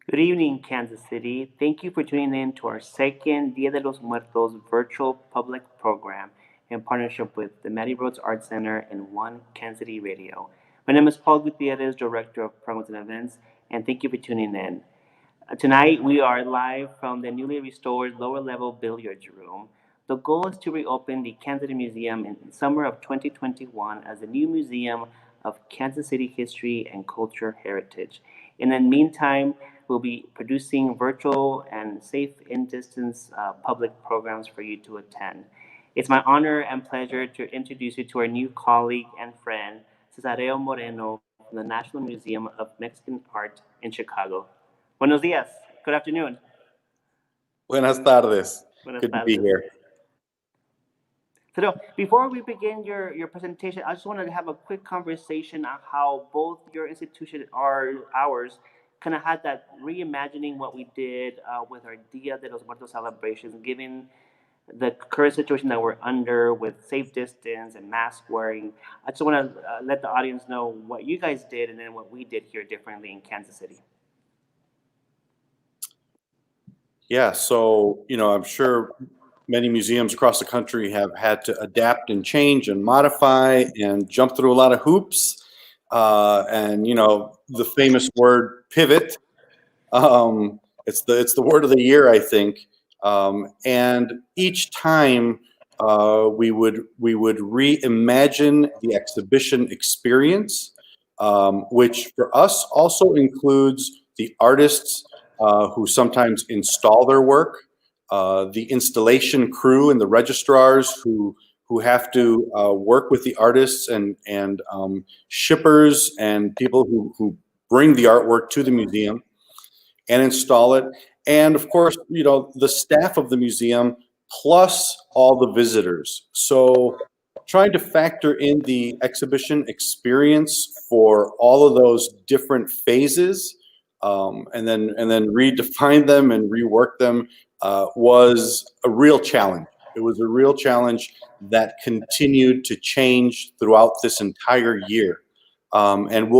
Good evening, Kansas City. Thank you for tuning in to our second Dia de los Muertos virtual public program in partnership with the Matty Rhodes Art Center and One Kansas City Radio. My name is Paul Gutierrez, Director of Programs and Events, and thank you for tuning in. Tonight, we are live from the newly restored lower level billiards room. The goal is to reopen the Kansas City Museum in summer of 2021 as a new museum of Kansas City history and culture heritage. In the meantime, we'll be producing virtual and safe in distance public programs for you to attend. It's my honor and pleasure to introduce you to our new colleague and friend, Cesareo Moreno from the National Museum of Mexican Art in Chicago. Buenos días. Good afternoon. Buenas tardes. Buenas Good to be tardes. here. So, before we begin your presentation, I just wanted to have a quick conversation on how both your institution or ours kind of had that reimagining what we did with our Dia de los Muertos celebrations, given the current situation that we're under with safe distance and mask wearing. I just want to let the audience know what you guys did and then what we did here differently in Kansas City. Yeah, so, I'm sure many museums across the country have had to adapt and change and modify and jump through a lot of hoops. And, the famous word pivot, it's the word of the year, I think. And each time we would reimagine the exhibition experience, which for us also includes the artists who sometimes install their work, the installation crew and the registrars who have to work with the artists and shippers and people who bring the artwork to the museum and install it. And of course, the staff of the museum plus all the visitors. So trying to factor in the exhibition experience for all of those different phases, and then redefine them and rework them was a real challenge. It was a real challenge that continued to change throughout this entire year. And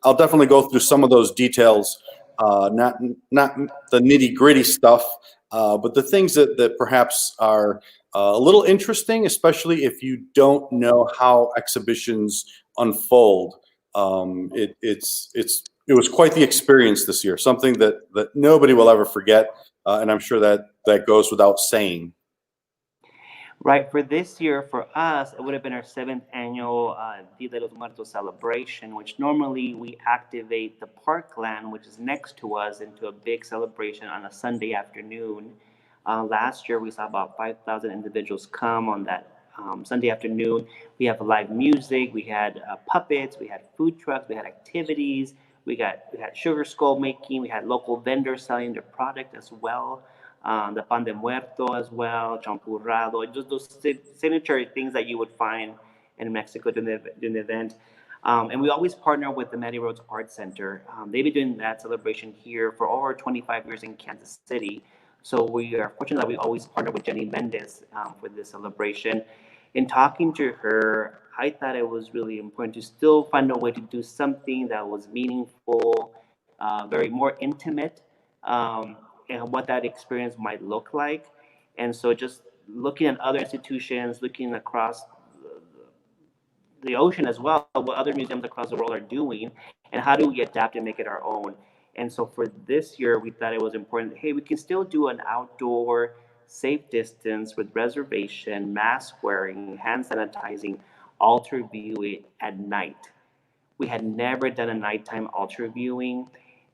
I'll definitely go through some of those details, not the nitty gritty stuff, but the things that perhaps are a little interesting, especially if you don't know how exhibitions unfold. It was quite the experience this year, something that nobody will ever forget, and I'm sure that goes without saying. Right, for this year, for us, it would have been our seventh annual Dia de los Muertos celebration, which normally we activate the parkland, which is next to us, into a big celebration on a Sunday afternoon. Last year, we saw about 5,000 individuals come on that Sunday afternoon. We have live music, we had puppets, we had food trucks, we had activities, we had sugar skull making, we had local vendors selling their product as well, the pan de muerto as well, champurrado, just those signature things that you would find in Mexico during the event. And we always partner with the Matty Rhodes Art Center. They've been doing that celebration here for over 25 years in Kansas City. So we are fortunate that we always partner with Jenny Mendez for this celebration. In talking to her, I thought it was really important to still find a way to do something that was meaningful, very more intimate, and what that experience might look like. And so just looking at other institutions, looking across the ocean as well, what other museums across the world are doing, and how do we adapt and make it our own. And so for this year, we thought it was important. Hey, we can still do an outdoor, safe distance with reservation, mask wearing, hand sanitizing, altar viewing at night. We had never done a nighttime altar viewing,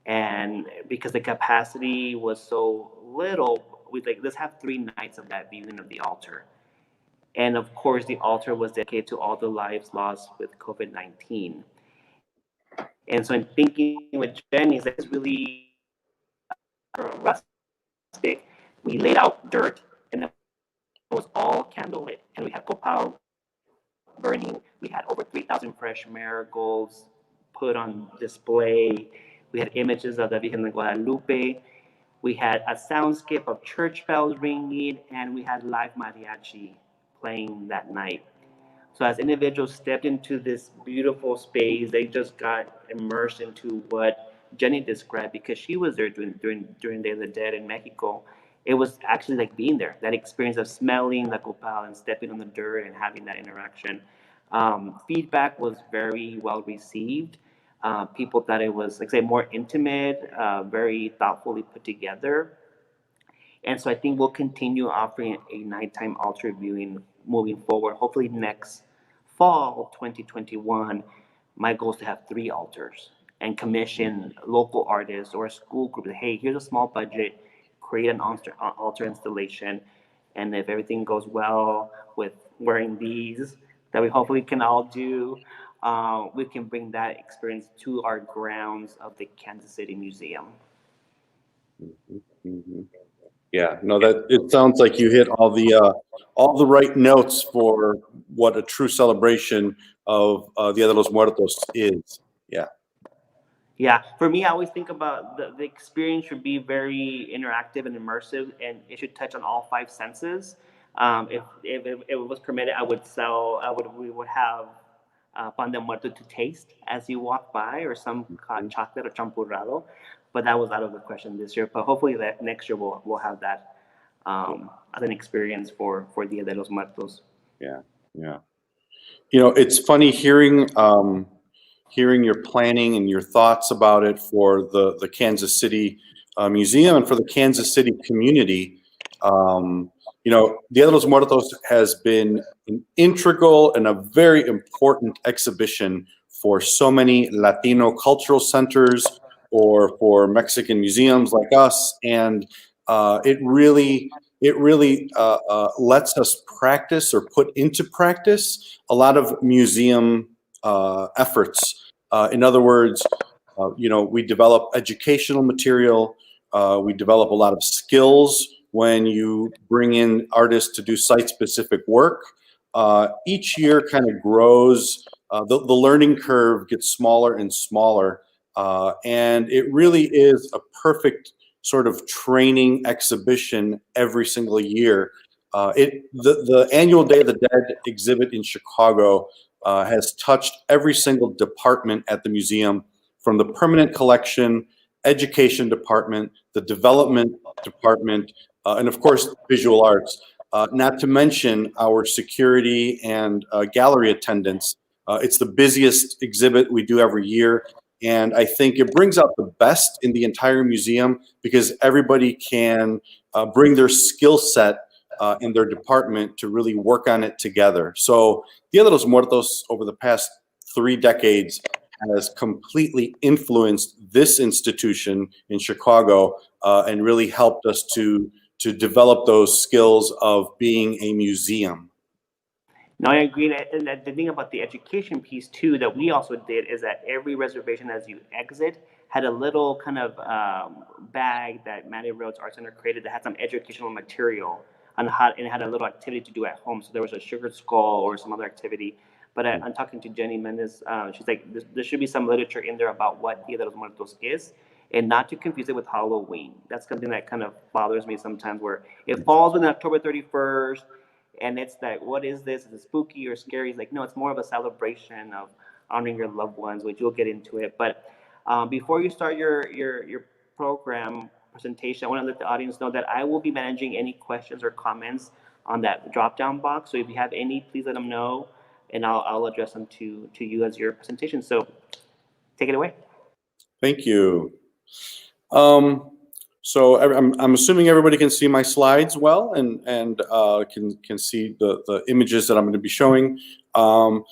and because the capacity was so little, we like let's have 3 nights of that viewing of the altar. And of course, the altar was dedicated to all the lives lost with COVID 19. And so, in thinking with Jenny, it's like, this really rustic. We laid out dirt, and it was all candlelit, and we had copal burning. We had over 3,000 fresh marigolds put on display. We had images of the Virgen de Guadalupe. We had a soundscape of church bells ringing, and we had live mariachi playing that night. So as individuals stepped into this beautiful space, they just got immersed into what Jenny described, because she was there during Day of the Dead in Mexico. It was actually like being there, that experience of smelling the copal and stepping on the dirt and having that interaction. Feedback was very well received. People thought it was, like I say, more intimate, very thoughtfully put together. And so I think we'll continue offering a nighttime altar viewing moving forward. Hopefully next fall, 2021, my goal is to have 3 altars and commission local artists or a school group. Hey, here's a small budget, create an altar installation, and if everything goes well with wearing these, that we hopefully can all do, we can bring that experience to our grounds of the Kansas City Museum. Mm-hmm. Yeah, no, that it sounds like you hit all the right notes for what a true celebration of Dia de los Muertos is. Yeah. Yeah, for me, I always think about the experience should be very interactive and immersive, and it should touch on all 5 senses. If it was permitted, we would have pan de muerto to taste as you walk by, or some chocolate or champurrado, but that was out of the question this year. But hopefully that next year we'll have that as an experience for Dia de los Muertos. Yeah, yeah. You know, it's funny hearing your planning and your thoughts about it for the Kansas City Museum and for the Kansas City community. You know, Dia de los Muertos has been an integral and a very important exhibition for so many Latino cultural centers or for Mexican museums like us, and it really lets us practice or put into practice a lot of museum efforts. In other words, you know, we develop educational material. We develop a lot of skills when you bring in artists to do site-specific work. Each year kind of grows. The learning curve gets smaller and smaller, and it really is a perfect sort of training exhibition every single year. The annual Day of the Dead exhibit in Chicago has touched every single department at the museum, from the permanent collection, education department, the development department, and of course, visual arts, not to mention our security and gallery attendance. It's the busiest exhibit we do every year. And I think it brings out the best in the entire museum because everybody can bring their skill set in their department to really work on it together. So Dia de los Muertos over the past 3 decades has completely influenced this institution in Chicago and really helped us to develop those skills of being a museum. No, I agree. And the thing about the education piece too that we also did is that every reservation as you exit had a little kind of bag that Manny Rhodes Art Center created that had some educational material on how, and it had a little activity to do at home. So there was a sugar skull or some other activity. But I'm talking to Jenny Mendez. She's like, there should be some literature in there about what Dia de los Muertos is, and not to confuse it with Halloween. That's something that kind of bothers me sometimes, where it falls on October 31st, and it's like, what is this? Is it spooky or scary? It's like, no, it's more of a celebration of honoring your loved ones, which you'll get into it. But before you start your program presentation, I want to let the audience know that I will be managing any questions or comments on that drop-down box. So if you have any, please let them know, and I'll address them to you as your presentation. So take it away. Thank you. So I'm assuming everybody can see my slides well and can see the images that I'm going to be showing. I'm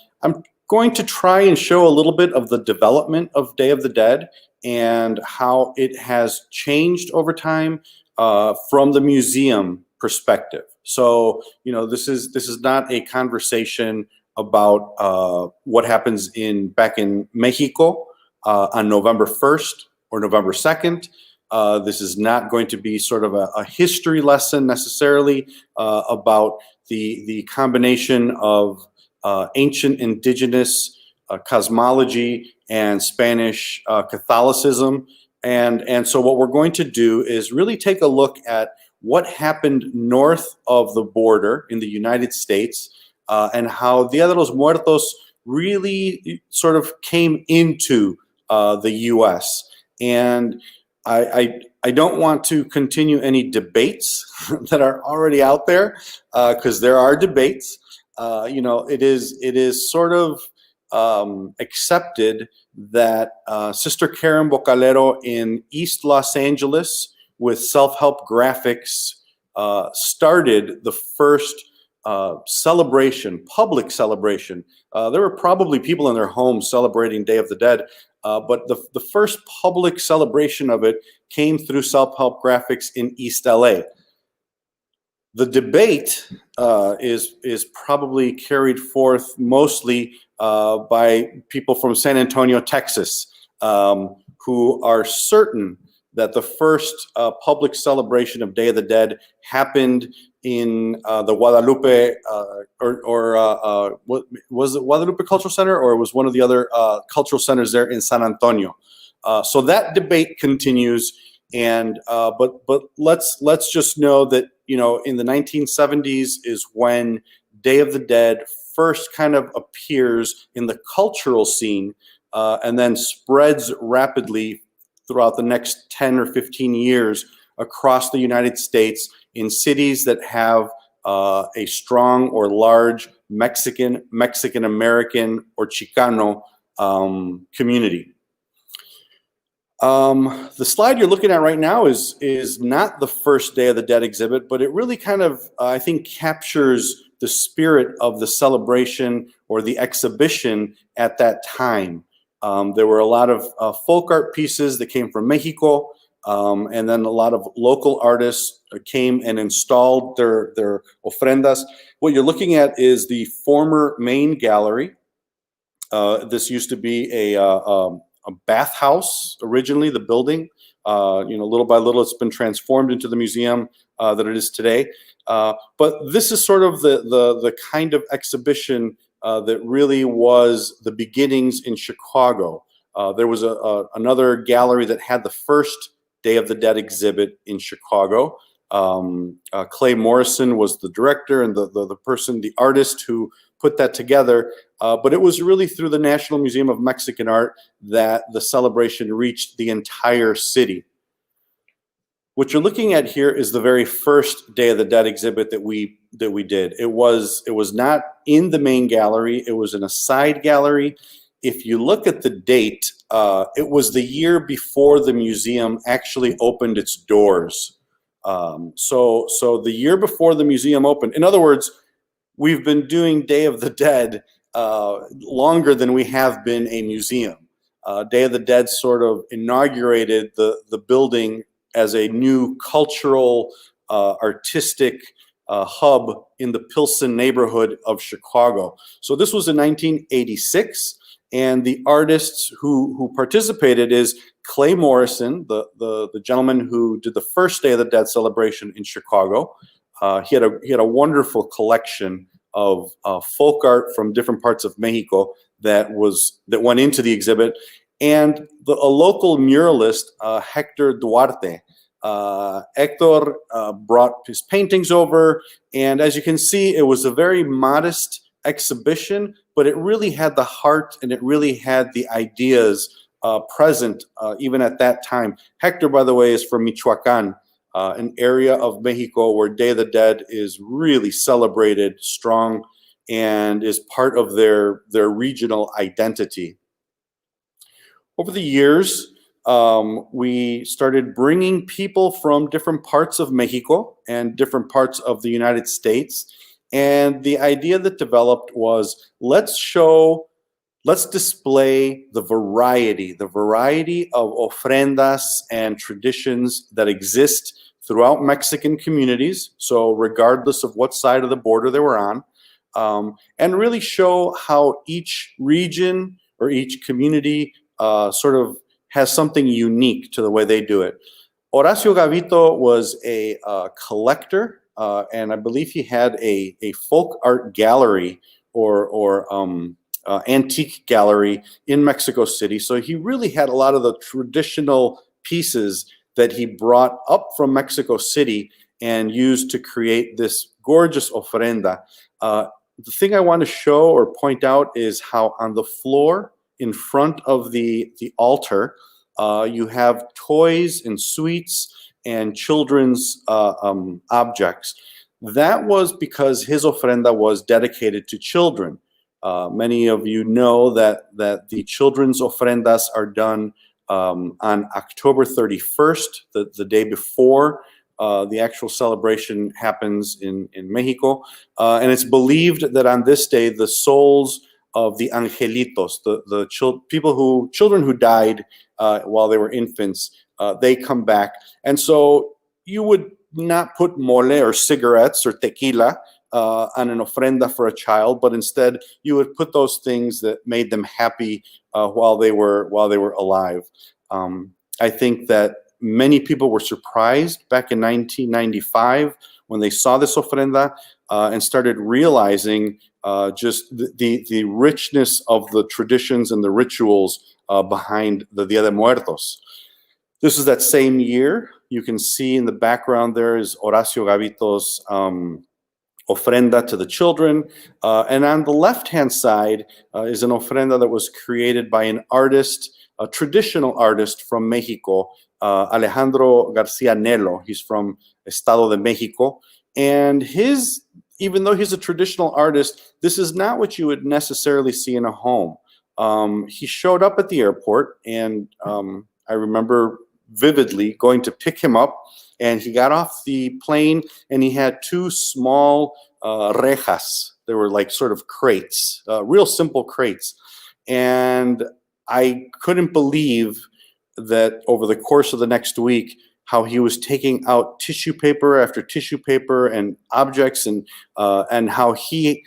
going to try and show a little bit of the development of Day of the Dead and how it has changed over time from the museum perspective. So, you know, this is not a conversation about what happens back in Mexico on November 1st or November 2nd. This is not going to be sort of a history lesson necessarily about the combination of ancient indigenous cosmology and Spanish Catholicism. And so what we're going to do is really take a look at what happened north of the border in the United States and how Dia de los Muertos really sort of came into the U.S. And I don't want to continue any debates that are already out there, because there are debates. It is sort of accepted that Sister Karen Bocalero in East Los Angeles with self-help graphics started the first celebration, public celebration. There were probably people in their homes celebrating Day of the Dead, but the first public celebration of it came through self-help graphics in East LA. The debate is probably carried forth mostly by people from San Antonio, Texas, who are certain that the first public celebration of Day of the Dead happened in the Guadalupe, was it Guadalupe Cultural Center, or was one of the other cultural centers there in San Antonio? So that debate continues, and but let's just know that in the 1970s is when Day of the Dead first kind of appears in the cultural scene, and then spreads rapidly throughout the next 10 or 15 years across the United States in cities that have a strong or large Mexican American, or Chicano community. The slide you're looking at right now is not the first Day of the Dead exhibit, but it really kind of, I think, captures the spirit of the celebration or the exhibition at that time. There were a lot of folk art pieces that came from Mexico, and then a lot of local artists came and installed their ofrendas. What you're looking at is the former main gallery. This used to be a bathhouse originally, the building. Little by little, it's been transformed into the museum that it is today. But this is sort of the kind of exhibition that really was the beginnings in Chicago. There was another gallery that had the first Day of the Dead exhibit in Chicago. Clay Morrison was the director and the artist who put that together. But it was really through the National Museum of Mexican Art that the celebration reached the entire city. What you're looking at here is the very first Day of the Dead exhibit that we did. It was not in the main gallery. It was in a side gallery. If you look at the date, it was the year before the museum actually opened its doors. So the year before the museum opened. In other words, we've been doing Day of the Dead longer than we have been a museum. Day of the Dead sort of inaugurated the building as a new cultural, artistic hub in the Pilsen neighborhood of Chicago. So this was in 1986, and the artists who participated is Clay Morrison, the gentleman who did the first Day of the Dead celebration in Chicago. He had a wonderful collection of folk art from different parts of Mexico that went into the exhibit, and a local muralist, Hector Duarte. Hector brought his paintings over, and as you can see, it was a very modest exhibition, but it really had the heart and it really had the ideas present even at that time. Hector, by the way, is from Michoacan, an area of Mexico where Day of the Dead is really celebrated strong and is part of their regional identity. Over the years, we started bringing people from different parts of Mexico and different parts of the United States. And the idea that developed was, let's display the variety of ofrendas and traditions that exist throughout Mexican communities. So regardless of what side of the border they were on, and really show how each region or each community sort of has something unique to the way they do it. Horacio Gavito was a collector, and I believe he had a folk art gallery or antique gallery in Mexico City. So he really had a lot of the traditional pieces that he brought up from Mexico City and used to create this gorgeous ofrenda. The thing I want to show or point out is how on the floor in front of the altar, you have toys and sweets and children's objects. That was because his ofrenda was dedicated to children. Many of you know that the children's ofrendas are done on October 31st, the day before the actual celebration happens in Mexico. And it's believed that on this day, the souls of the angelitos, the children who died while they were infants, they come back. And so you would not put mole or cigarettes or tequila on an ofrenda for a child, but instead you would put those things that made them happy while they were alive. I think that many people were surprised back in 1995 when they saw this ofrenda and started realizing just the richness of the traditions and the rituals behind the Dia de Muertos. This is that same year. You can see in the background there is Horacio Gavito's ofrenda to the children. And on the left-hand side is an ofrenda that was created by an artist, a traditional artist from Mexico, Alejandro Garcia Nello. He's from Estado de Mexico. And even though he's a traditional artist, this is not what you would necessarily see in a home. He showed up at the airport, and I remember vividly going to pick him up, and he got off the plane and he had two small rejas. They were like sort of crates, real simple crates. And I couldn't believe that over the course of the next week, how he was taking out tissue paper after tissue paper and objects, and how he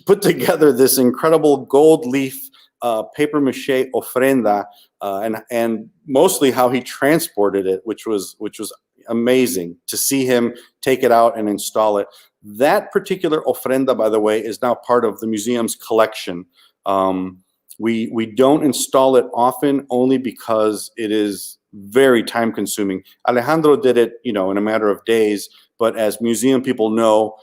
put together this incredible gold leaf paper mache ofrenda, and mostly how he transported it, which was amazing to see him take it out and install it. That particular ofrenda, by the way, is now part of the museum's collection. We don't install it often, only because it is very time consuming. Alejandro did it, in a matter of days, but as museum people know,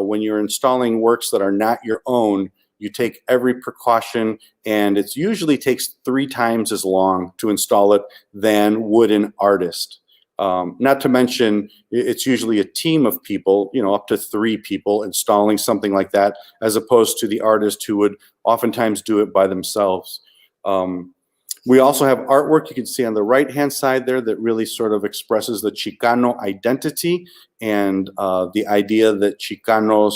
when you're installing works that are not your own, you take every precaution, and it usually takes 3 times as long to install it than would an artist. Not to mention, it's usually a team of people, up to 3 people installing something like that, as opposed to the artist who would oftentimes do it by themselves. We also have artwork you can see on the right-hand side there that really sort of expresses the Chicano identity and the idea that Chicanos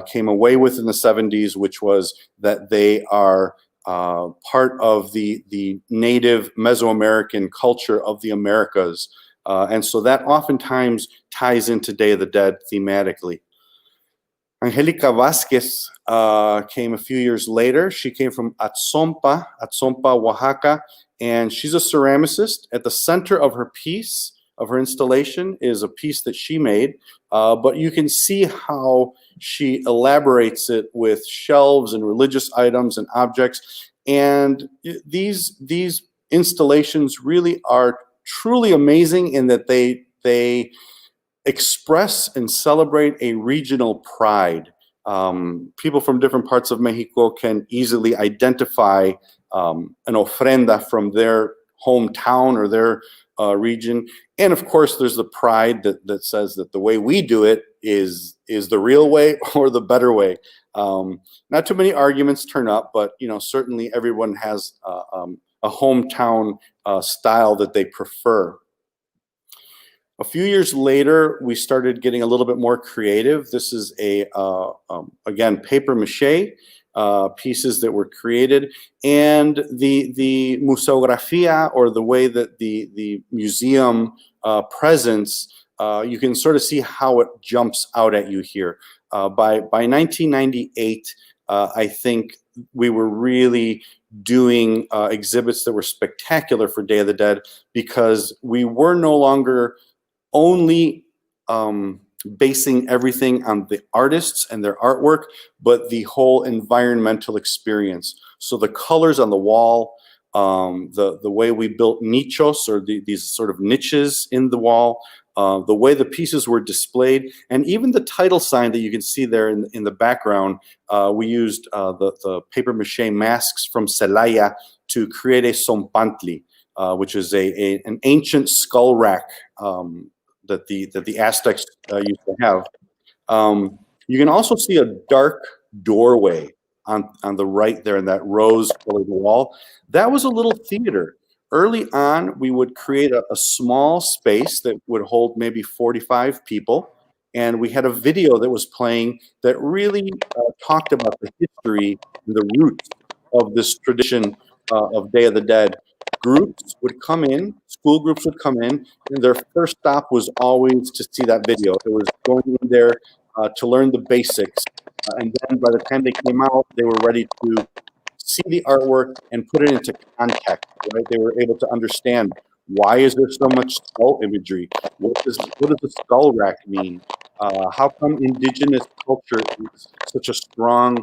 came away with in the 70s, which was that they are part of the native Mesoamerican culture of the Americas. And so that oftentimes ties into Day of the Dead thematically. Angelica Vasquez came a few years later. She came from Atzompa, Oaxaca, and she's a ceramicist. At the center of her piece, of her installation, is a piece that she made, but you can see how she elaborates it with shelves and religious items and objects. And these installations really are truly amazing in that they express and celebrate a regional pride. People from different parts of Mexico can easily identify an ofrenda from their hometown or their region. And of course, there's the pride that says that the way we do it is the real way or the better way. Not too many arguments turn up, but certainly everyone has a hometown style that they prefer. A few years later, we started getting a little bit more creative. This is again, paper mache pieces that were created, and the museografía, or the way that the museum presents, you can sort of see how it jumps out at you here. By 1998, I think we were really doing exhibits that were spectacular for Day of the Dead, because we were no longer only basing everything on the artists and their artwork, but the whole environmental experience. So the colors on the wall, the way we built nichos, or these sort of niches in the wall, the way the pieces were displayed, and even the title sign that you can see there in the background. We used the paper mache masks from Celaya to create a zompantli. which is an ancient skull rack that the Aztecs used to have. You can also see a dark doorway on the right there in that rose-colored wall. That was a little theater. Early on, we would create a small space that would hold maybe 45 people, and we had a video that was playing that really talked about the history and the roots of this tradition of Day of the Dead. Groups would come in, school groups would come in, and their first stop was always to see that video. It was going in there to learn the basics. And then by the time they came out, they were ready to see the artwork and put it into context, right? They were able to understand, why is there so much skull imagery? What does the skull rack mean? How come indigenous culture is such a strong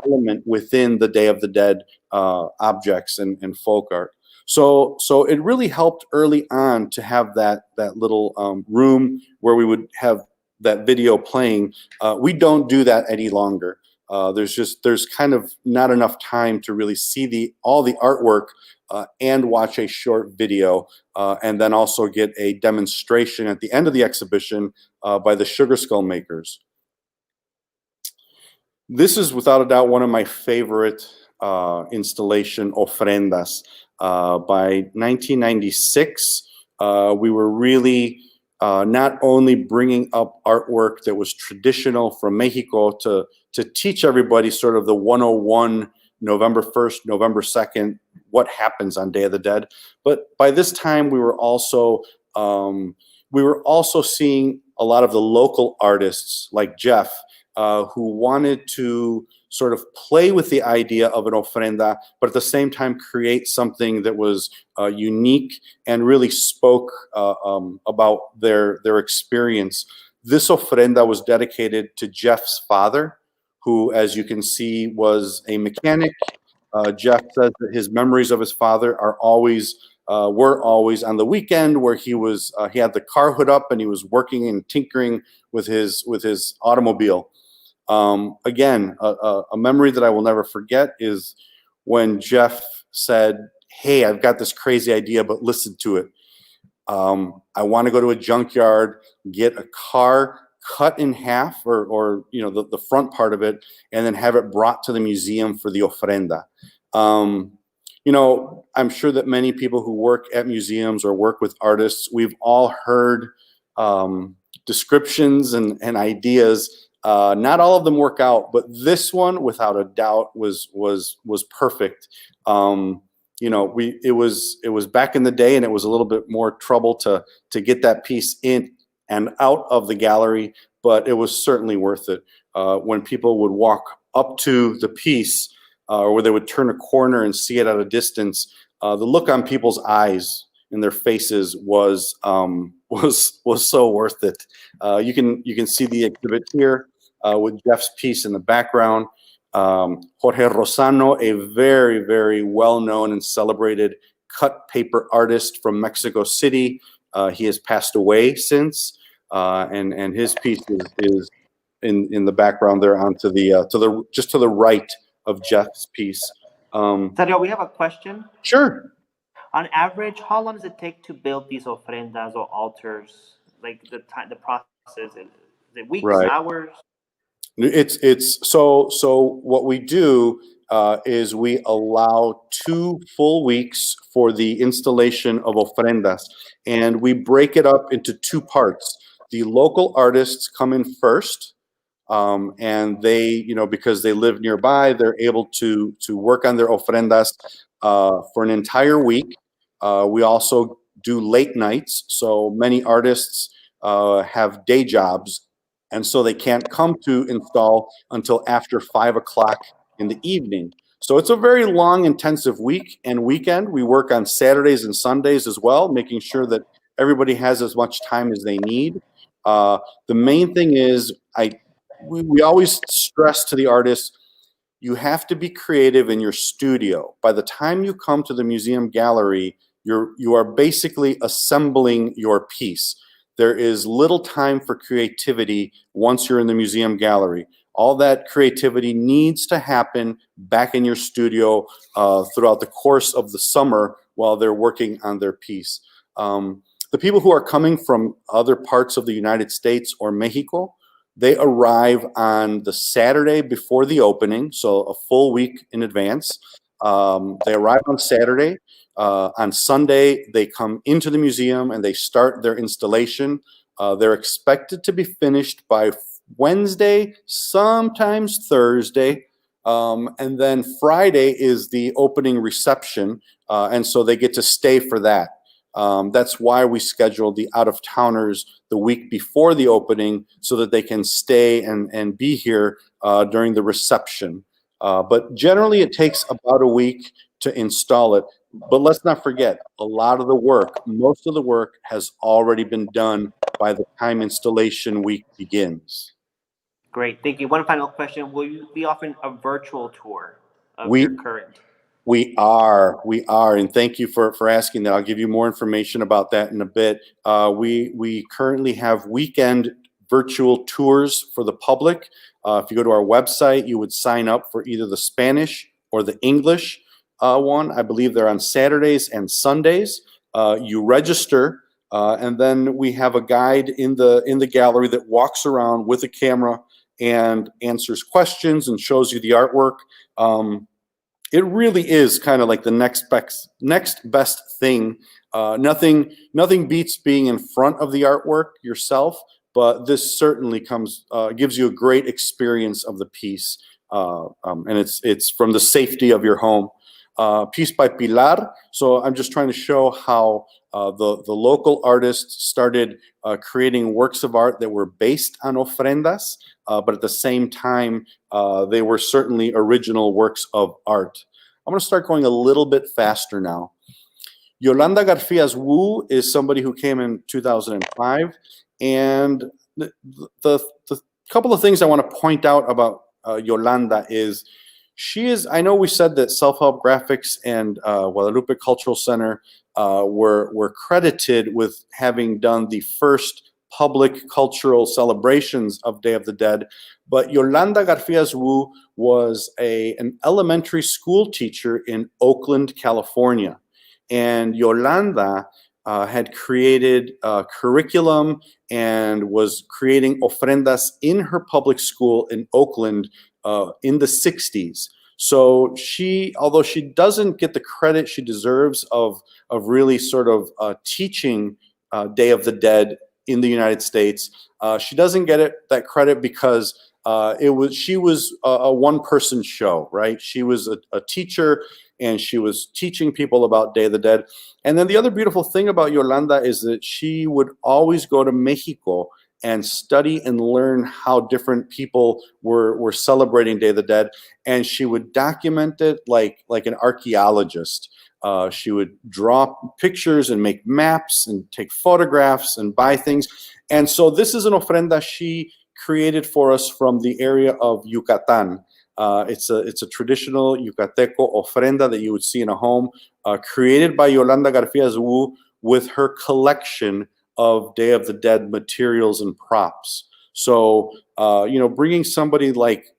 element within the Day of the Dead objects and folk art? So it really helped early on to have that little room where we would have that video playing. We don't do that any longer. There's kind of not enough time to really see all the artwork and watch a short video, and then also get a demonstration at the end of the exhibition by the sugar skull makers. This is without a doubt one of my favorite installation ofrendas. By 1996, we were really not only bringing up artwork that was traditional from Mexico to teach everybody sort of the 101, November 1st, November 2nd, what happens on Day of the Dead. But by this time, we were also seeing a lot of the local artists like Jeff, who wanted to sort of play with the idea of an ofrenda, but at the same time create something that was unique and really spoke about their experience. This ofrenda was dedicated to Jeff's father, who, as you can see, was a mechanic. Jeff says that his memories of his father were always on the weekend, where he had the car hood up and he was working and tinkering with his automobile. Again, a memory that I will never forget is when Jeff said, "Hey, I've got this crazy idea, but listen to it. I want to go to a junkyard, get a car cut in half, or the front part of it, and then have it brought to the museum for the ofrenda." I'm sure that many people who work at museums or work with artists, we've all heard descriptions and ideas. Not all of them work out, but this one, without a doubt, was perfect. It was back in the day, and it was a little bit more trouble to get that piece in and out of the gallery, but it was certainly worth it. When people would walk up to the piece, or where they would turn a corner and see it at a distance, the look on people's eyes and their faces was so worth it. You can see the exhibit here with Jeff's piece in the background. Jorge Rosano, a very, very well-known and celebrated cut paper artist from Mexico City. He has passed away since, and his piece is in the background there, just to the right of Jeff's piece. Cesareo, we have a question. Sure. On average, how long does it take to build these ofrendas or altars? Like the process, is it weeks, right. Hours? It's so what we do is we allow 2 full weeks for the installation of ofrendas, and we break it up into 2 parts. The local artists come in first, and they, because they live nearby, they're able to work on their ofrendas for an entire week. We also do late nights, so many artists have day jobs, and so they can't come to install until after 5 o'clock in the evening. So it's a very long, intensive week and weekend. We work on Saturdays and Sundays as well, making sure that everybody has as much time as they need. The main thing is, we always stress to the artists, you have to be creative in your studio. By the time you come to the museum gallery, you are basically assembling your piece. There is little time for creativity once you're in the museum gallery. All that creativity needs to happen back in your studio throughout the course of the summer while they're working on their piece. The people who are coming from other parts of the United States or Mexico, they arrive on the Saturday before the opening, so a full week in advance. They arrive on Saturday. On Sunday, they come into the museum and they start their installation. They're expected to be finished by Wednesday, sometimes Thursday. And then Friday is the opening reception, and so they get to stay for that. That's why we schedule the out-of-towners the week before the opening so that they can stay and be here during the reception. But generally, it takes about a week to install it. But let's not forget, a lot of the work, most of the work has already been done by the time installation week begins. Great, thank you. One final question: will you be offering a virtual tour of We your current? We are, and thank you for asking that. I'll give you more information about that in a bit. We currently have weekend virtual tours for the public. If you go to our website, you would sign up for either the Spanish or the English one. I believe they're on Saturdays and Sundays. You register, and then we have a guide in the gallery that walks around with a camera and answers questions and shows you the artwork. It really is kind of like the next best thing. Nothing beats being in front of the artwork yourself, but this certainly gives you a great experience of the piece, and it's from the safety of your home. Piece by Pilar. So I'm just trying to show how the local artists started creating works of art that were based on ofrendas, but at the same time, they were certainly original works of art. I'm going to start going a little bit faster now. Yolanda Garfield Wu is somebody who came in 2005, and the couple of things I want to point out about Yolanda is I know we said that Self-Help Graphics and Guadalupe Cultural Center were credited with having done the first public cultural celebrations of Day of the Dead, but Yolanda Garfield Wu was an elementary school teacher in Oakland, California. And Yolanda had created a curriculum and was creating ofrendas in her public school in Oakland in the 60s. So although she doesn't get the credit she deserves of really sort of teaching Day of the Dead in the United States, she doesn't get that credit because she was a one-person show, right? She was a teacher, and she was teaching people about Day of the Dead. And then the other beautiful thing about Yolanda is that she would always go to Mexico and study and learn how different people were celebrating Day of the Dead, and she would document it like an archaeologist. She would draw pictures and make maps and take photographs and buy things. And so this is an ofrenda she created for us from the area of Yucatan. It's a traditional Yucateco ofrenda that you would see in a home, created by Yolanda Garfield Wu with her collection of Day of the Dead materials and props. So, bringing somebody like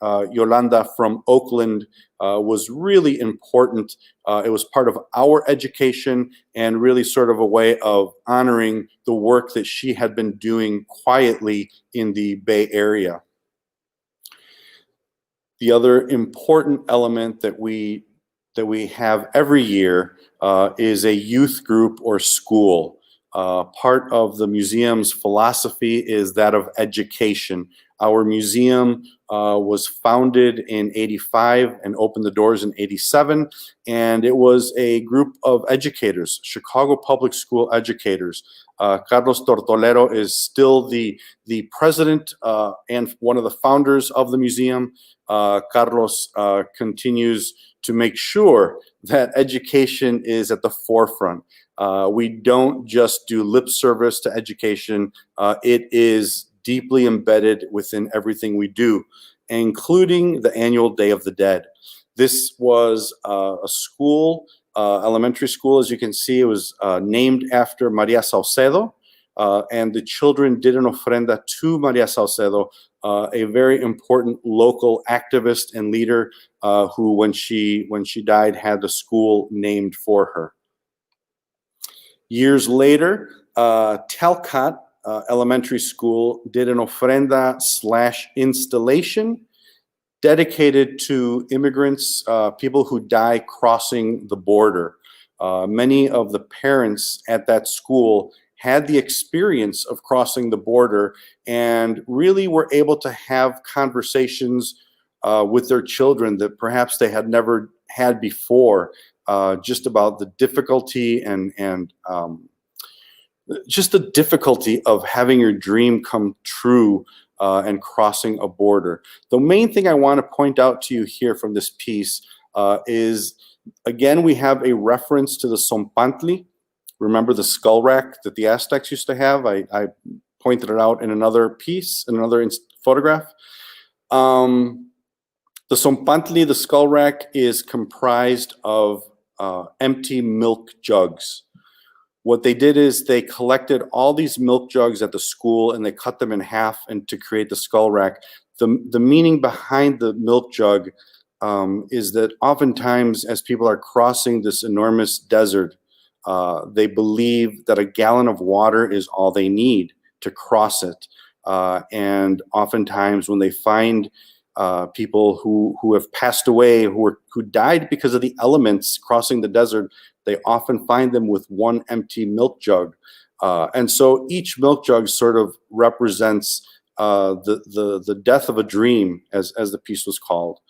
Yolanda from Oakland was really important. It was part of our education and really sort of a way of honoring the work that she had been doing quietly in the Bay Area. The other important element that we have every year is a youth group or school. Part of the museum's philosophy is that of education. Our museum was founded in '85 and opened the doors in '87, and it was a group of educators, Chicago public school educators. Carlos Tortolero is still the president and one of the founders of the museum. Carlos continues to make sure that education is at the forefront. We don't just do lip service to education. It is deeply embedded within everything we do, including the annual Day of the Dead. This was a school, elementary school, as you can see. It was named after Maria Saucedo, and the children did an ofrenda to Maria Saucedo, a very important local activist and leader who, when she died, had the school named for her. Years later, Talcott Elementary School did an ofrenda / installation dedicated to immigrants, people who die crossing the border. Many of the parents at that school had the experience of crossing the border and really were able to have conversations with their children that perhaps they had never had before, just about the difficulty and just the difficulty of having your dream come true and crossing a border. The main thing I want to point out to you here from this piece is, again, we have a reference to the Zompantli. Remember the skull rack that the Aztecs used to have? I pointed it out in another piece, in another photograph. The Zompantli, the skull rack, is comprised of empty milk jugs. What they did is they collected all these milk jugs at the school and they cut them in half and to create the skull rack. The meaning behind the milk jug is that oftentimes as people are crossing this enormous desert, they believe that a gallon of water is all they need to cross it. And oftentimes when they find people who have passed away, who died because of the elements crossing the desert, they often find them with one empty milk jug. And so each milk jug sort of represents the death of a dream, as the piece was called.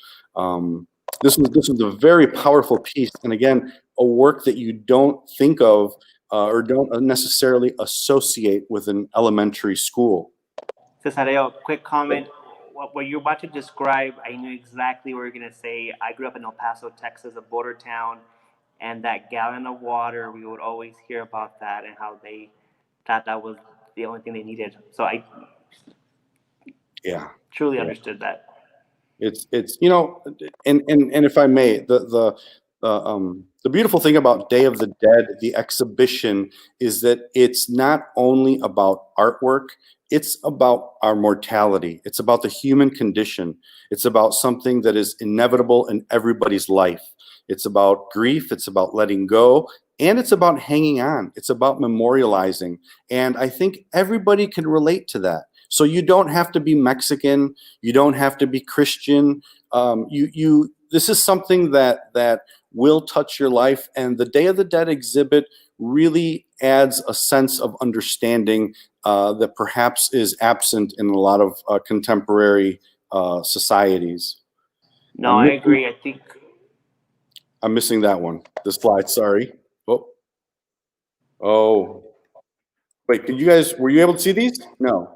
This was a very powerful piece, and again, a work that you don't think of or don't necessarily associate with an elementary school. Cesareo, quick comment. What you're about to describe, I knew exactly what you're going to say. I grew up in El Paso, Texas, a border town, and that gallon of water, we would always hear about that and how they thought that was the only thing they needed. So I truly understood that. It's you know, and if I may, the beautiful thing about Day of the Dead, the exhibition, is that it's not only about artwork, it's about our mortality. It's about the human condition. It's about something that is inevitable in everybody's life. It's about grief, it's about letting go, and it's about hanging on. It's about memorializing. And I think everybody can relate to that. So you don't have to be Mexican, you don't have to be Christian. This is something that will touch your life, and the Day of the Dead exhibit really adds a sense of understanding that perhaps is absent in a lot of contemporary societies. No, I agree. I think I'm missing that one. The slide, sorry. Oh. Wait, were you able to see these? No.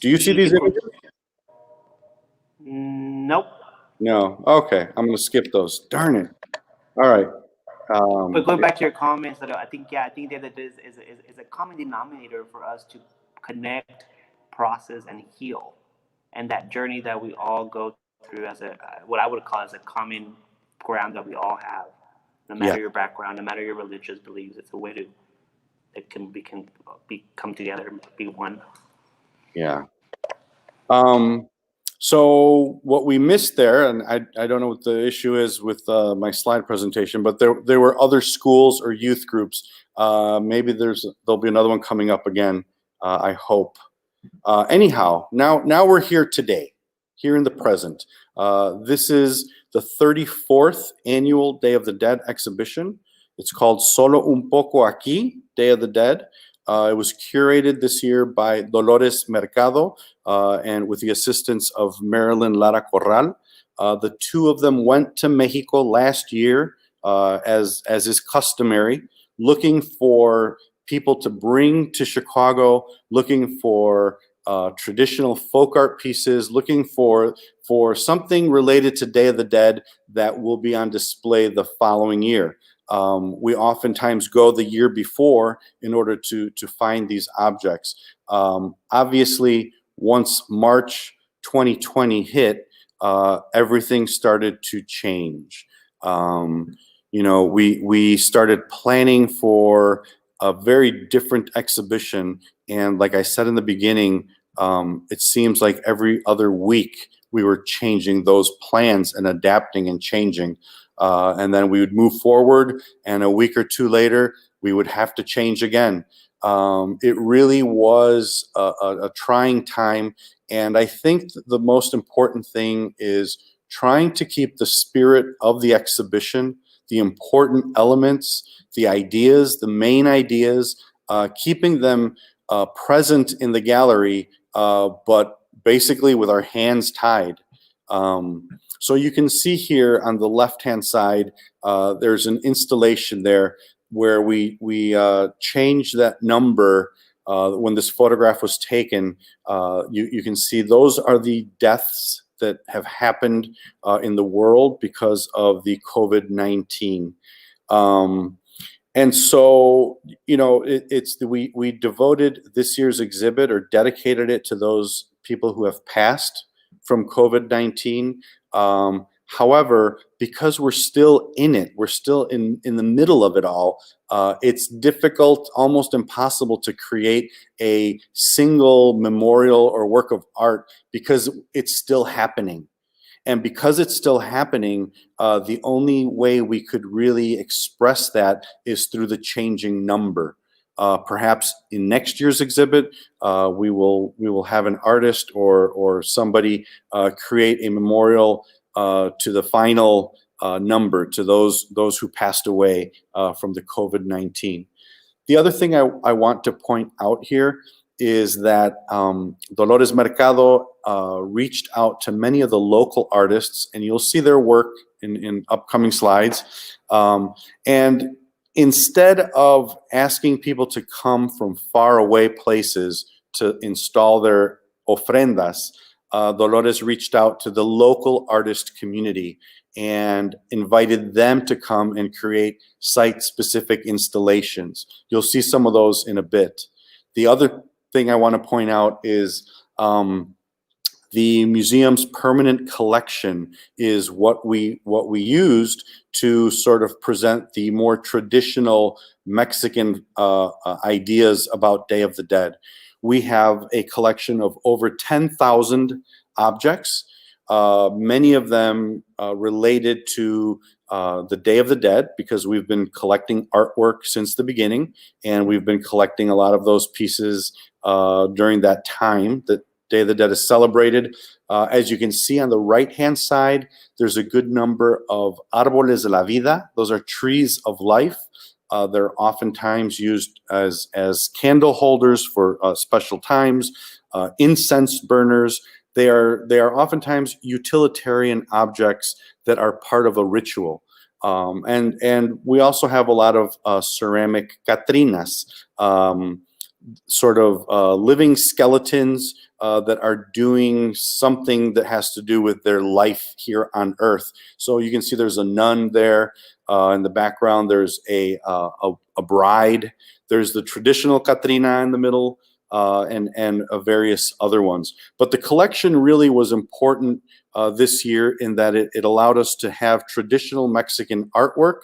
Do you see these images? Nope. No. Okay, I'm going to skip those. Darn it. All right. But going back to your comments, I think that is a common denominator for us to connect, process, and heal, and that journey that we all go through as what I would call as a common ground that we all have, no matter your background, no matter your religious beliefs. It's a way come together and be one. Yeah. So what we missed there, and I don't know what the issue is with my slide presentation, but there were other schools or youth groups. Maybe there'll be another one coming up again. I hope. Anyhow, now we're here today, here in the present. This is the 34th annual Day of the Dead exhibition. It's called Solo un poco aquí, Day of the Dead. It was curated this year by Dolores Mercado and with the assistance of Marilyn Lara Corral. The two of them went to Mexico last year, as is customary, looking for people to bring to Chicago, looking for traditional folk art pieces, looking for something related to Day of the Dead that will be on display the following year. We oftentimes go the year before in order to find these objects. Obviously, once March 2020 hit, everything started to change. We started planning for a very different exhibition, and like I said in the beginning, it seems like every other week we were changing those plans and adapting and changing. And then we would move forward, and a week or two later, we would have to change again. It really was a trying time. And I think the most important thing is trying to keep the spirit of the exhibition, the important elements, the ideas, the main ideas, keeping them present in the gallery, but basically with our hands tied. So you can see here on the left-hand side, there's an installation there where we changed that number when this photograph was taken. You can see those are the deaths that have happened in the world because of the COVID-19. And so, you know, we devoted this year's exhibit, or dedicated it, to those people who have passed from COVID-19. However, because we're still in it, we're still in the middle of it all, it's difficult, almost impossible, to create a single memorial or work of art because it's still happening. And because it's still happening, the only way we could really express that is through the changing number. Perhaps in next year's exhibit, we will have an artist or somebody create a memorial to the final number, to those who passed away from the COVID-19. The other thing I want to point out here is that Dolores Mercado reached out to many of the local artists, and you'll see their work in upcoming slides. And instead of asking people to come from far away places to install their ofrendas, Dolores reached out to the local artist community and invited them to come and create site-specific installations. You'll see some of those in a bit. The other thing I want to point out is the museum's permanent collection is what we used to sort of present the more traditional Mexican ideas about Day of the Dead. We have a collection of over 10,000 objects, many of them related to the Day of the Dead, because we've been collecting artwork since the beginning, and we've been collecting a lot of those pieces during that time that Day of the Dead is celebrated. As you can see on the right-hand side, there's a good number of árboles de la vida. Those are trees of life. They're oftentimes used as candle holders for special times, incense burners. They are oftentimes utilitarian objects that are part of a ritual. And we also have a lot of ceramic catrinas, sort of living skeletons that are doing something that has to do with their life here on Earth. So you can see there's a nun there. In the background, there's a bride. There's the traditional Catrina in the middle, and various other ones. But the collection really was important this year in that it allowed us to have traditional Mexican artwork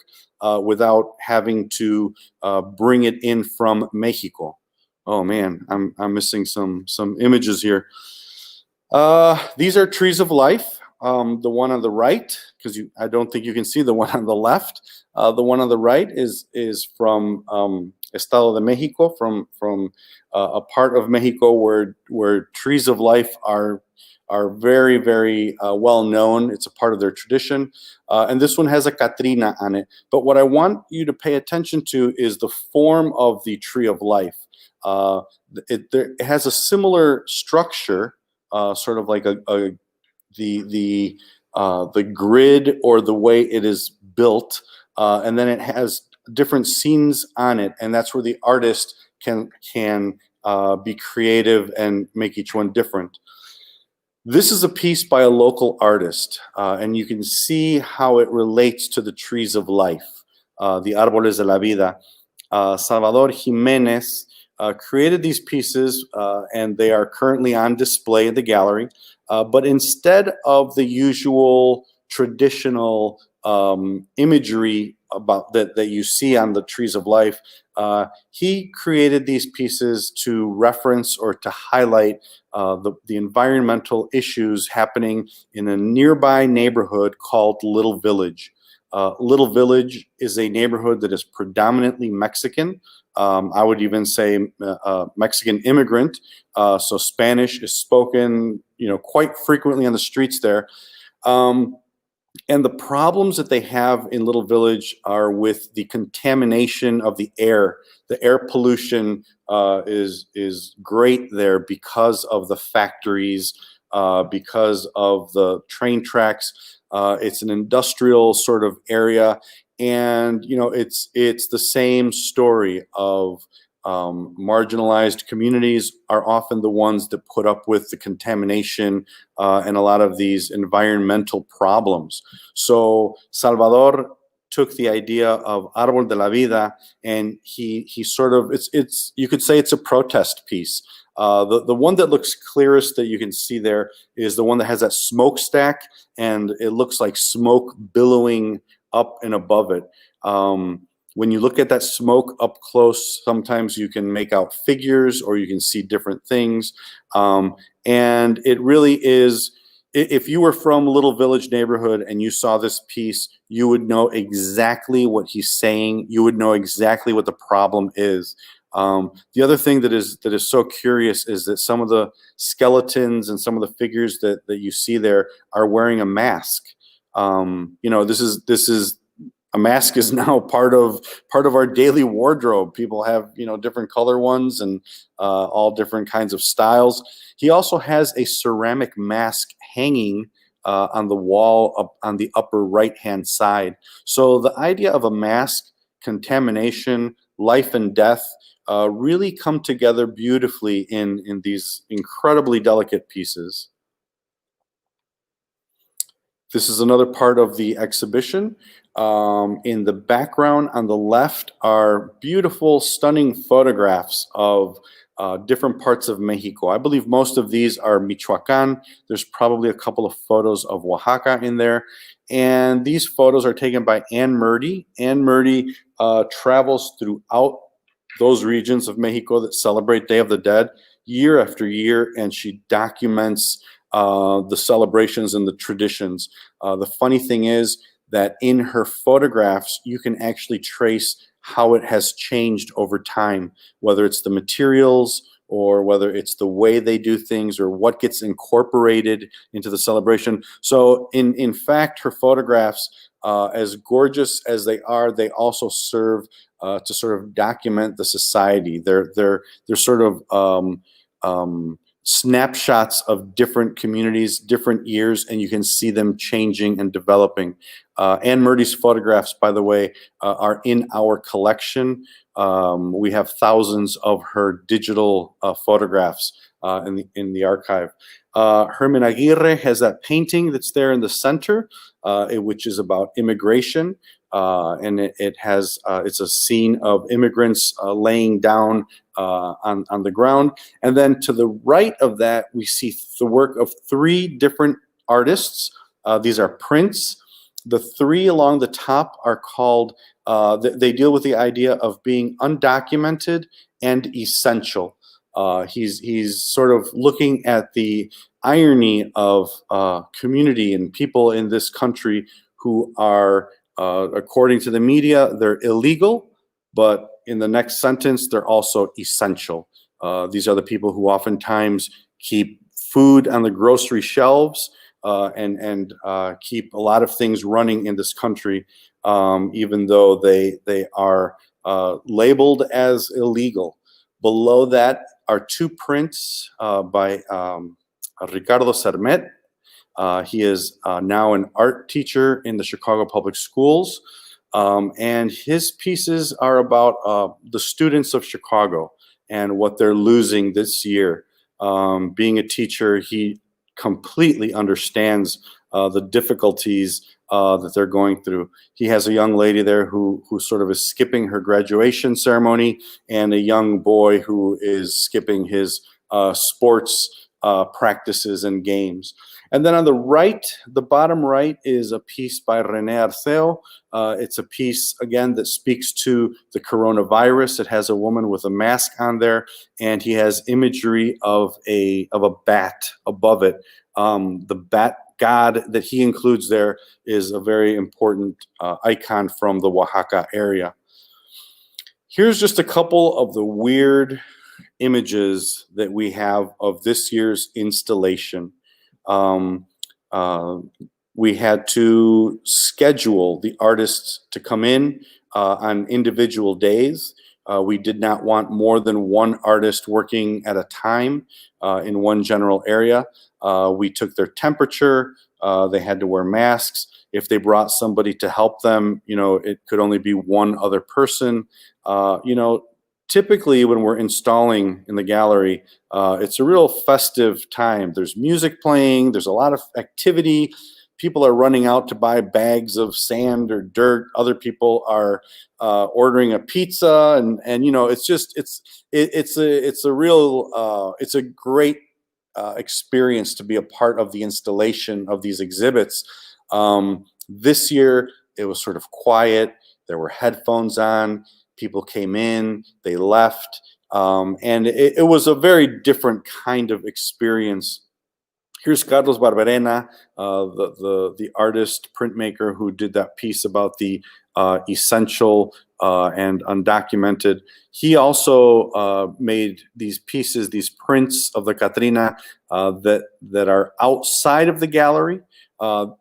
without having to bring it in from Mexico. Oh man, I'm missing some images here. These are trees of life. The one on the right, because I don't think you can see the one on the left. The one on the right is from Estado de Mexico, from a part of Mexico where trees of life are very, very well known. It's a part of their tradition. And this one has a Catrina on it. But what I want you to pay attention to is the form of the tree of life. It has a similar structure, sort of like the grid or the way it is built, and then it has different scenes on it, and that's where the artist can be creative and make each one different. This is a piece by a local artist, and you can see how it relates to the trees of life, the árboles de la vida. Salvador Jimenez created these pieces, and they are currently on display in the gallery. But instead of the usual traditional imagery about that you see on the trees of life, he created these pieces to reference or to highlight the environmental issues happening in a nearby neighborhood called Little Village. Little Village is a neighborhood that is predominantly Mexican. I would even say Mexican immigrant. So Spanish is spoken, quite frequently on the streets there. And the problems that they have in Little Village are with the contamination of the air. The air pollution is great there because of the factories, because of the train tracks. It's an industrial sort of area, and it's the same story of marginalized communities are often the ones that put up with the contamination and a lot of these environmental problems. So Salvador took the idea of Árbol de la Vida, and he sort of it's you could say it's a protest piece. The one that looks clearest that you can see there is the one that has that smokestack, and it looks like smoke billowing up and above it. When you look at that smoke up close, sometimes you can make out figures or you can see different things. And it really is, if you were from Little Village neighborhood and you saw this piece, you would know exactly what he's saying. You would know exactly what the problem is. The other thing that is so curious is that some of the skeletons and some of the figures that you see there are wearing a mask. This is a mask is now part of our daily wardrobe. People have different color ones and all different kinds of styles. He also has a ceramic mask hanging on the wall up on the upper right hand side. So the idea of a mask, contamination, life and death really come together beautifully in these incredibly delicate pieces. This is another part of the exhibition. In the background on the left are beautiful, stunning photographs of different parts of Mexico. I believe most of these are Michoacan. There's probably a couple of photos of Oaxaca in there. And these photos are taken by Ann Murdy. Ann Murdy travels throughout those regions of Mexico that celebrate Day of the Dead year after year, and she documents the celebrations and the traditions. The funny thing is that in her photographs, you can actually trace how it has changed over time, whether it's the materials or whether it's the way they do things or what gets incorporated into the celebration. So in fact, her photographs, as gorgeous as they also serve to sort of document the society. They're sort of snapshots of different communities, different years, and you can see them changing and developing. Ann Murdy's photographs, by the way, are in our collection. We have thousands of her digital photographs in the archive. Herman Aguirre has that painting that's there in the center, which is about immigration. And it's a scene of immigrants laying down on the ground. And then to the right of that, we see the work of three different artists. These are prints. The three along the top are called, they deal with the idea of being undocumented and essential. He's sort of looking at the irony of community and people in this country who are, according to the media, they're illegal, but in the next sentence, they're also essential. These are the people who oftentimes keep food on the grocery shelves and keep a lot of things running in this country, even though they are labeled as illegal. Below that are two prints by Ricardo Sermet. He is now an art teacher in the Chicago Public Schools, and his pieces are about the students of Chicago and what they're losing this year. Being a teacher, he completely understands the difficulties that they're going through. He has a young lady there who sort of is skipping her graduation ceremony, and a young boy who is skipping his sports practices and games. And then on the right, the bottom right, is a piece by René Arceo. It's a piece, again, that speaks to the coronavirus. It has a woman with a mask on there, and he has imagery of a bat above it. The bat god that he includes there is a very important icon from the Oaxaca area. Here's just a couple of the weird images that we have of this year's installation. Um, uh, we had to schedule the artists to come in on individual days. We did not want more than one artist working at a time in one general area. We took their temperature. They had to wear masks. If they brought somebody to help them, it could only be one other person. Typically when we're installing in the gallery, it's a real festive time. There's music playing, there's a lot of activity. People are running out to buy bags of sand or dirt. Other people are ordering a pizza, and it's a great experience to be a part of the installation of these exhibits. This year it was sort of quiet. There were headphones on. People came in, they left, and it was a very different kind of experience. Here's Carlos Barberena, the artist, printmaker who did that piece about the essential and undocumented. He also made these pieces, these prints of the Catrina that are outside of the gallery.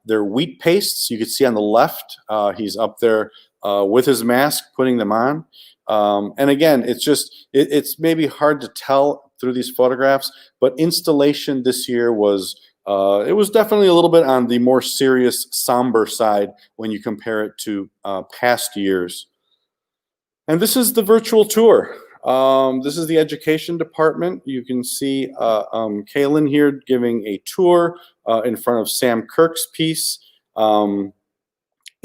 They're wheat pastes. You can see on the left, he's up there with his mask, putting them on. And again, it's maybe hard to tell through these photographs, but installation this year was definitely a little bit on the more serious, somber side when you compare it to past years. And this is the virtual tour. This is the education department. You can see Kaylin here giving a tour in front of Sam Kirk's piece.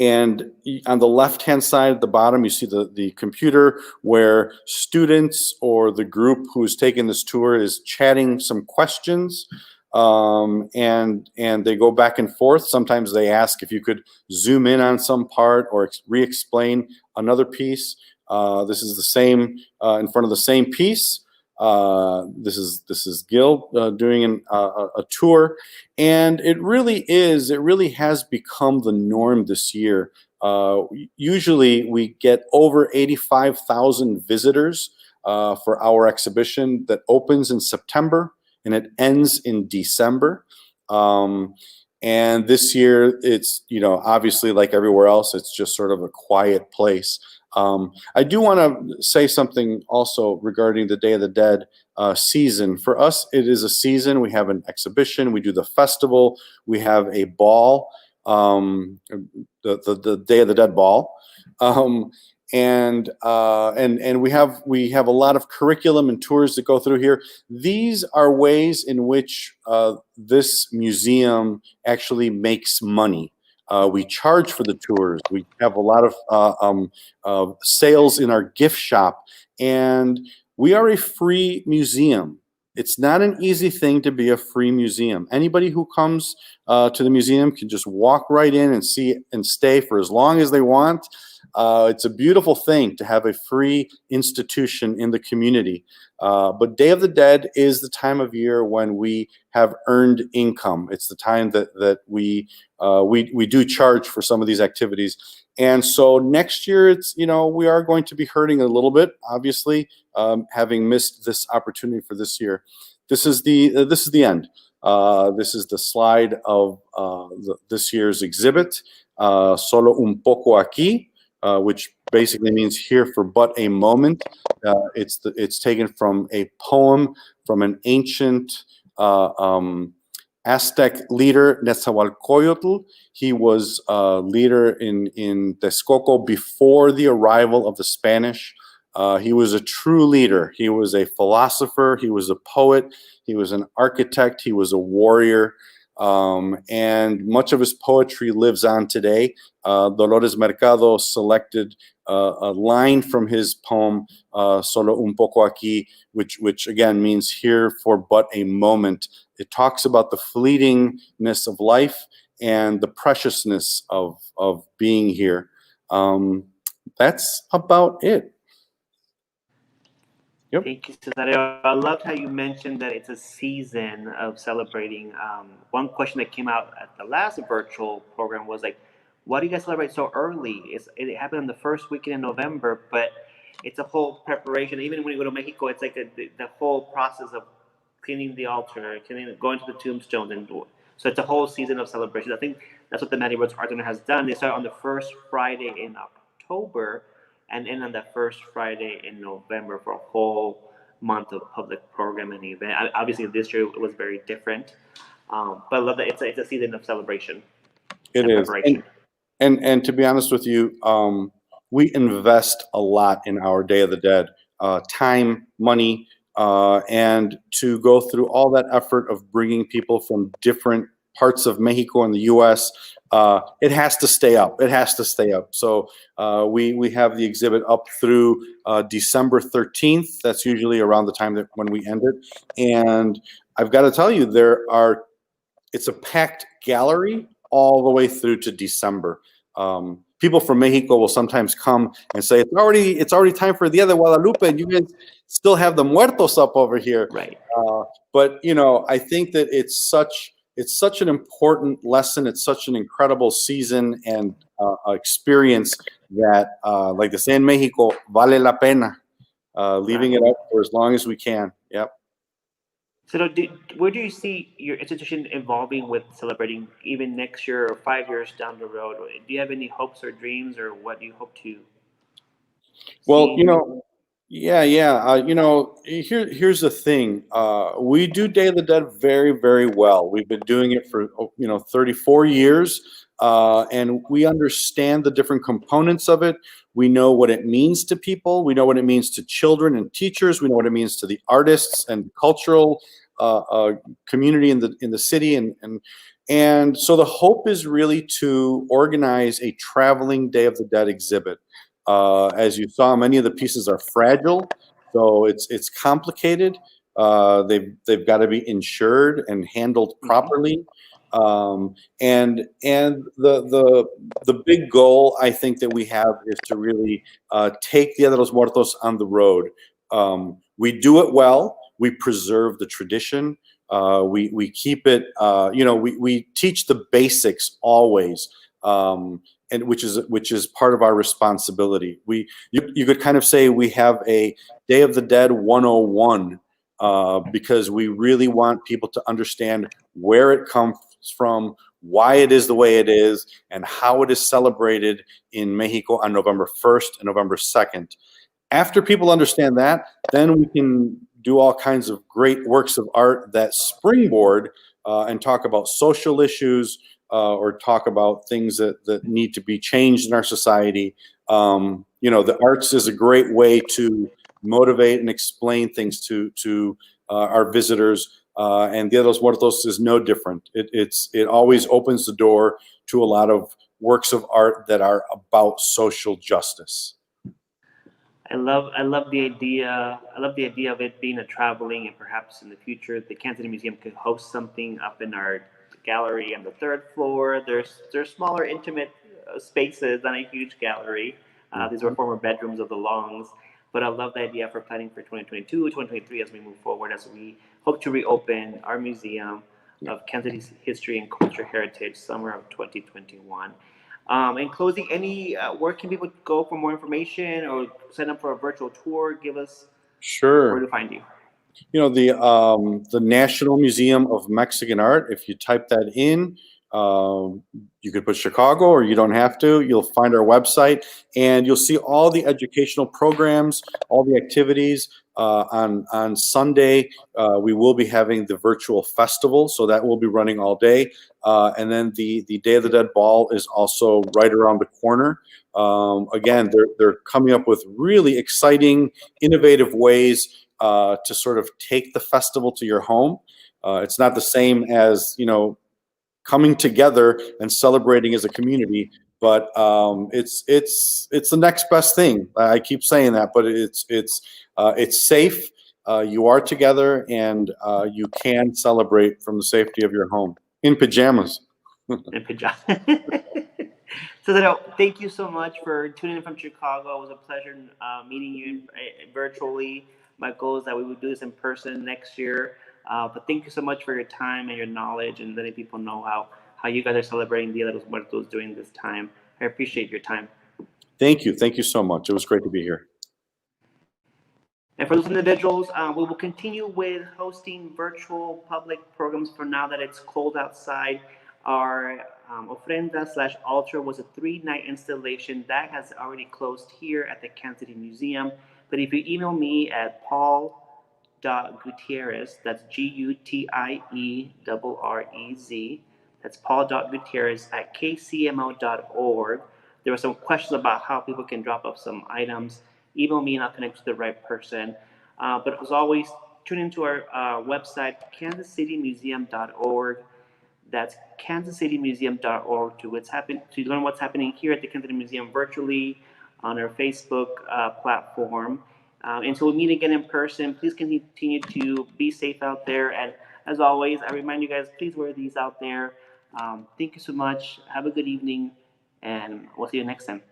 And on the left-hand side at the bottom, you see the computer where students or the group who's taking this tour is chatting some questions, and they go back and forth. Sometimes they ask if you could zoom in on some part or re-explain another piece. This is the same in front of the same piece. This is Gil doing a tour, and it really has become the norm this year. Usually we get over 85,000 visitors for our exhibition that opens in September and it ends in December. And this year it's, obviously like everywhere else, it's just sort of a quiet place. I do want to say something also regarding the Day of the Dead season. For us, it is a season. We have an exhibition. We do the festival. We have a ball, the Day of the Dead ball, and we have a lot of curriculum and tours that go through here. These are ways in which this museum actually makes money. We charge for the tours. We have a lot of sales in our gift shop, and we are a free museum. It's not an easy thing to be a free museum. Anybody who comes to the museum can just walk right in and see and stay for as long as they want. It's a beautiful thing to have a free institution in the community. But Day of the Dead is the time of year when we have earned income. It's the time that we do charge for some of these activities. And so next year, we are going to be hurting a little bit, obviously, having missed this opportunity for this year. This is the end. This is the slide of this year's exhibit, Solo un poco aquí, which basically means here for but a moment. It's taken from a poem from an ancient Aztec leader, Nezahualcóyotl. He was a leader in Texcoco before the arrival of the Spanish. He was a true leader. He was a philosopher. He was a poet. He was an architect. He was a warrior. And much of his poetry lives on today. Dolores Mercado selected a line from his poem, Solo un poco aquí, which again means here for but a moment. It talks about the fleetingness of life and the preciousness of being here. That's about it. Yep. Thank you, Cesareo. I loved how you mentioned that it's a season of celebrating. One question that came out at the last virtual program was like, why do you guys celebrate so early? It happened on the first weekend in November, but it's a whole preparation. Even when you go to Mexico, it's like the whole process of cleaning the altar, going to the tombstone, and so it's a whole season of celebration. I think that's what the Natty Roots Art Center has done. They start on the first Friday in October and end on the first Friday in November for a whole month of public program and event. Obviously, this year it was very different, but I love that it's a season of celebration It and is. preparation. And to be honest with you, we invest a lot in our Day of the Dead, time, money, and to go through all that effort of bringing people from different parts of Mexico and the U.S. It has to stay up. It has to stay up. So we have the exhibit up through December 13th. That's usually around the time that when we end it. And I've got to tell you, it's a packed gallery all the way through to December. People from Mexico will sometimes come and say, it's already time for Dia de Guadalupe, and you guys still have the Muertos up over here. Right. But I think that it's such an important lesson. It's such an incredible season and experience that, like they say in Mexico, vale la pena. Leaving it up for as long as we can. Yep. So, where do you see your institution evolving with celebrating even next year or 5 years down the road? Do you have any hopes or dreams, or what do you hope to Well, see? yeah. Here's the thing. We do Day of the Dead very, very well. We've been doing it for 34 years, and we understand the different components of it. We know what it means to people. We know what it means to children and teachers. We know what it means to the artists and cultural community in the city, and so the hope is really to organize a traveling Day of the Dead exhibit. As you saw, many of the pieces are fragile, so it's complicated. They've got to be insured and handled properly. And the big goal I think that we have is to really take Dia de los Muertos on the road. We do it well. We preserve the tradition. We keep it. We teach the basics always. And which is part of our responsibility. You could kind of say we have a Day of the Dead 101 because we really want people to understand where it comes from, why it is the way it is, and how it is celebrated in Mexico on November 1st and November 2nd. After people understand that, then we can do all kinds of great works of art that springboard and talk about social issues, or talk about things that need to be changed in our society. The arts is a great way to motivate and explain things to our visitors. And Dia de los Muertos is no different. It always opens the door to a lot of works of art that are about social justice. I love the idea. I love the idea of it being a traveling, and perhaps in the future, the Kansas City Museum could host something up in our gallery on the third floor. There's smaller, intimate spaces, not a huge gallery. These were former bedrooms of the Longs. But I love the idea for planning for 2022, 2023 as we move forward, as we hope to reopen our museum of Kansas City's history and culture heritage summer of 2021. In closing, where can people go for more information or sign up for a virtual tour? Give us where Sure. to find you. The National Museum of Mexican Art. If you type that in, you could put Chicago, or you don't have to. You'll find our website, and you'll see all the educational programs, all the activities. On Sunday, we will be having the virtual festival, so that will be running all day. And then the Day of the Dead Ball is also right around the corner. Again, they're coming up with really exciting, innovative ways to sort of take the festival to your home. It's not the same as coming together and celebrating as a community, but it's the next best thing. I keep saying that, but it's safe. You are together, and you can celebrate from the safety of your home in pajamas. In pajamas. So, thank you so much for tuning in from Chicago. It was a pleasure meeting you virtually. My goal is that we would do this in person next year. But thank you so much for your time and your knowledge and letting people know how you guys are celebrating Dia de los Muertos during this time. I appreciate your time. Thank you. Thank you so much. It was great to be here. And for those individuals, we will continue with hosting virtual public programs for now that it's cold outside. Our ofrenda/altar was a 3-night installation that has already closed here at the Kansas City Museum. But if you email me at paul.gutierrez, that's GUTIERREZ, that's paul.gutierrez at kcmo.org. There were some questions about how people can drop off some items. Email me and I'll connect to the right person. But as always, tune into our website, kansascitymuseum.org. That's kansascitymuseum.org to learn what's happening here at the Kansas City Museum virtually on our Facebook platform. Until we meet again in person, please continue to be safe out there. And as always, I remind you guys, please wear these out there. Thank you so much. Have a good evening, and we'll see you next time.